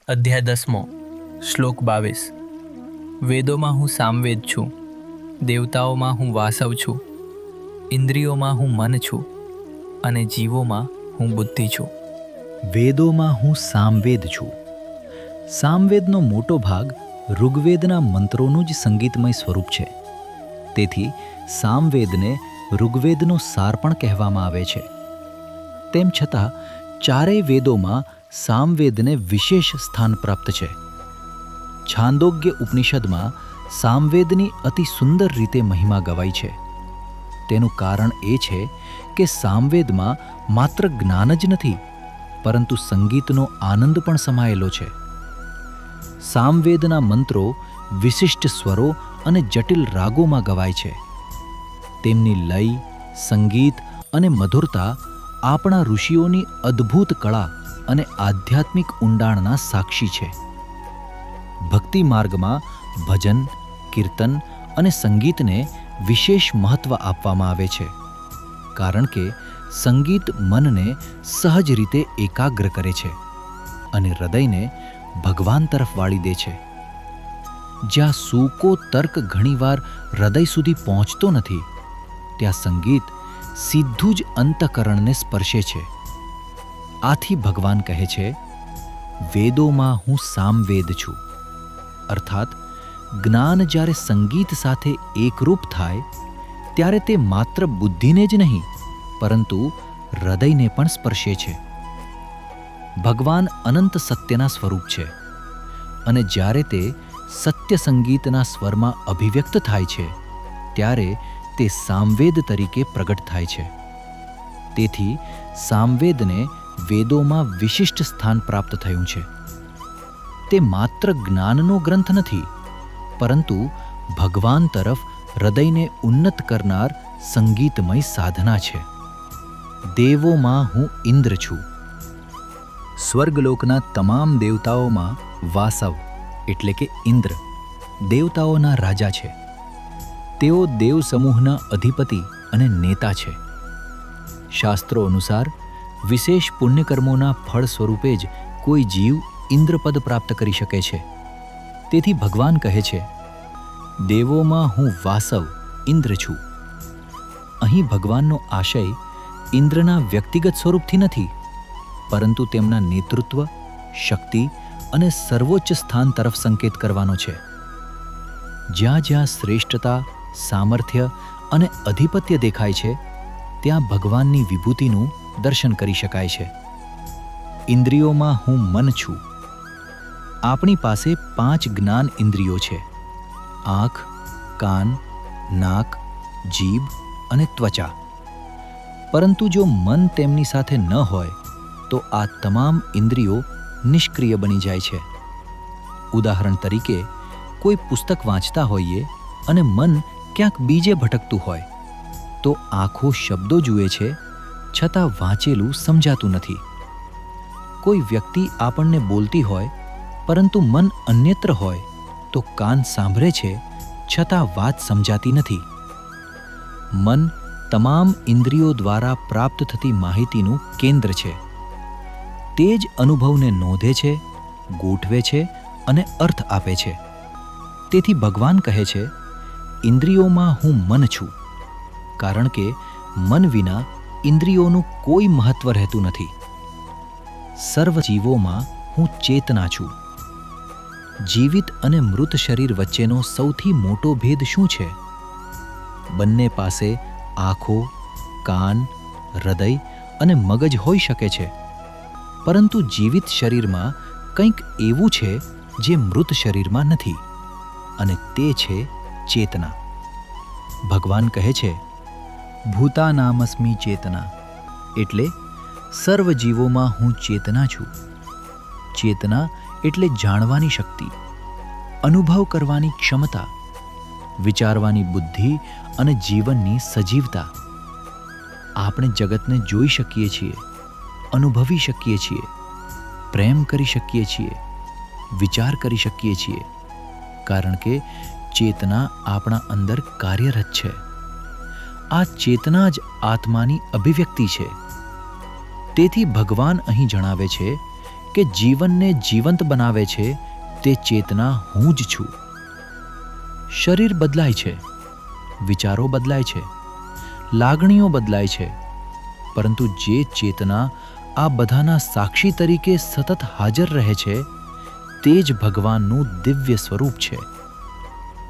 અધ્યાય 10 શ્લોક 22। વેદોમાં હું સામવેદ છું, દેવતાઓમાં હું વાસવ છું, ઇન્દ્રિયોમાં હું મન છું અને જીવોમાં હું બુદ્ધિ છું। વેદોમાં હું સામવેદ છું। સામવેદનો મોટો ભાગ ઋગ્વેદના મંત્રોનું જ સંગીતમય સ્વરૂપ છે। તેથી સામવેદને ઋગ્વેદનો સાર પણ કહેવામાં આવે છે। તેમ છતાં ચારેય વેદોમાં સામવેદને વિશેષ સ્થાન પ્રાપ્ત છે। છાંદોગ્ય ઉપનિષદમાં સામવેદની અતિ સુંદર રીતે મહિમા ગવાઈ છે। તેનું કારણ એ છે કે સામવેદમાં માત્ર જ્ઞાન જ નથી, પરંતુ સંગીતનો આનંદ પણ સમાયેલો છે। સામવેદના મંત્રો વિશિષ્ટ સ્વરો અને જટિલ રાગોમાં ગવાય છે। તેમની લય, સંગીત અને મધુરતા આપણા ઋષિઓની અદ્ભુત કળા અને આધ્યાત્મિક ઊંડાણના સાક્ષી છે। ભક્તિ માર્ગમાં ભજન, કીર્તન અને સંગીતને વિશેષ મહત્વ આપવામાં આવે છે, કારણ કે સંગીત મનને સહજ રીતે એકાગ્ર કરે છે અને હૃદયને ભગવાન તરફ વાળી દે છે। જ્યાં સૂકો તર્ક ઘણીવાર હૃદય સુધી પહોંચતો નથી, ત્યાં સંગીત સીધું જ અંતઃકરણને સ્પર્શે છે। આથી ભગવાન કહે છે, વેદોમાં હું સામવેદ છું। અર્થાત જ્ઞાન જ્યારે સંગીત સાથે એકરૂપ થાય, ત્યારે તે માત્ર બુદ્ધિને જ નહીં, પરંતુ હૃદયને પણ સ્પર્શે છે। ભગવાન અનંત સત્યના સ્વરૂપ છે અને જ્યારે તે સત્ય સંગીતના સ્વરમાં અભિવ્યક્ત થાય છે, ત્યારે તે સામવેદ તરીકે પ્રગટ થાય છે। તેથી સામવેદને વેદોમાં વિશિષ્ટ સ્થાન પ્રાપ્ત થયું છે। તે માત્ર જ્ઞાનનો ગ્રંથ નથી, પરંતુ ભગવાન તરફ હૃદયને ઉન્નત કરનાર સંગીતમય સાધના છે। દેવોમાં હું ઇન્દ્ર છું। સ્વર્ગલોકના તમામ દેવતાઓમાં વાસવ એટલે કે ઇન્દ્ર દેવતાઓના રાજા છે। તેઓ દેવ સમૂહના અધિપતિ અને નેતા છે। શાસ્ત્રો અનુસાર વિશેષ પુણ્યકર્મોના ફળ સ્વરૂપે જ કોઈ જીવ ઇન્દ્રપદ પ્રાપ્ત કરી શકે છે। તેથી ભગવાન કહે છે, દેવોમાં હું વાસવ ઇન્દ્ર છું। અહીં ભગવાનનો આશય ઇન્દ્રના વ્યક્તિગત સ્વરૂપથી નથી, પરંતુ તેમના નેતૃત્વ, શક્તિ અને સર્વોચ્ચ સ્થાન તરફ સંકેત કરવાનો છે। જ્યાં જ્યાં શ્રેષ્ઠતા, સામર્થ્ય અને અધિપત્ય દેખાય છે, ત્યાં ભગવાનની વિભૂતિનું દર્શન કરી શકાય છે। ઇન્દ્રિયોમાં હું મન છું। આપણી પાસે 5 જ્ઞાન ઇન્દ્રિયો છે: આંખ, કાન, નાક, જીભ અને ત્વચા। પરંતુ જો મન તેમની સાથે ન હોય, તો આ તમામ ઇન્દ્રિયો નિષ્ક્રિય બની જાય છે। ઉદાહરણ તરીકે, કોઈ પુસ્તક વાંચતા હોઈએ અને મન ક્યાંક બીજે ભટકતું હોય, તો આંખો શબ્દો જુએ છે, છતાં વાંચેલું સમજાતું નથી। કોઈ વ્યક્તિ આપણને બોલતી હોય, પરંતુ મન અન્યત્ર હોય, તો કાન સાંભળે છે, છતાં વાત સમજાતી નથી। મન તમામ ઇન્દ્રિયો દ્વારા પ્રાપ્ત થતી માહિતીનું કેન્દ્ર છે। તે જ અનુભવને નોંધે છે, ગોઠવે છે અને અર્થ આપે છે। તેથી ભગવાન કહે છે, ઇન્દ્રિયોમાં હું મન છું, કારણ કે મન વિના ઇન્દ્રિયોનું કોઈ મહત્વ રહેતું નથી। સર્વ જીવોમાં હું ચેતના છું। જીવિત અને મૃત શરીર વચ્ચેનો સૌથી મોટો ભેદ શું છે? બંને પાસે આંખો, કાન, હૃદય અને મગજ હોઈ શકે છે, પરંતુ જીવિત શરીરમાં કંઈક એવું છે જે મૃત શરીરમાં નથી, અને તે છે ચેતના। ભગવાન કહે છે, ભૂતાનામસ્મિ ચેતના, એટલે સર્વ જીવોમાં હું ચેતના છું। ચેતના એટલે જાણવાની શક્તિ, અનુભવ કરવાની ક્ષમતા, વિચારવાની બુદ્ધિ અને જીવનની સજીવતા। આપણે જગતને જોઈ શકીએ છીએ, અનુભવી શકીએ છીએ, પ્રેમ કરી શકીએ છીએ, વિચાર કરી શકીએ છીએ, કારણ કે ચેતના આપણા અંદર કાર્યરત છે। આ ચેતના જ આત્માની અભિવ્યક્તિ છે। તેથી ભગવાન અહીં જણાવે છે કે જીવનને જીવંત બનાવે છે તે ચેતના હું જ છું. શરીર બદલાય છે, વિચારો બદલાય છે, લાગણીઓ બદલાય છે, પરંતુ જે ચેતના આ બધાના સાક્ષી તરીકે સતત હાજર રહે છે તે જ ભગવાનનું દિવ્ય સ્વરૂપ છે.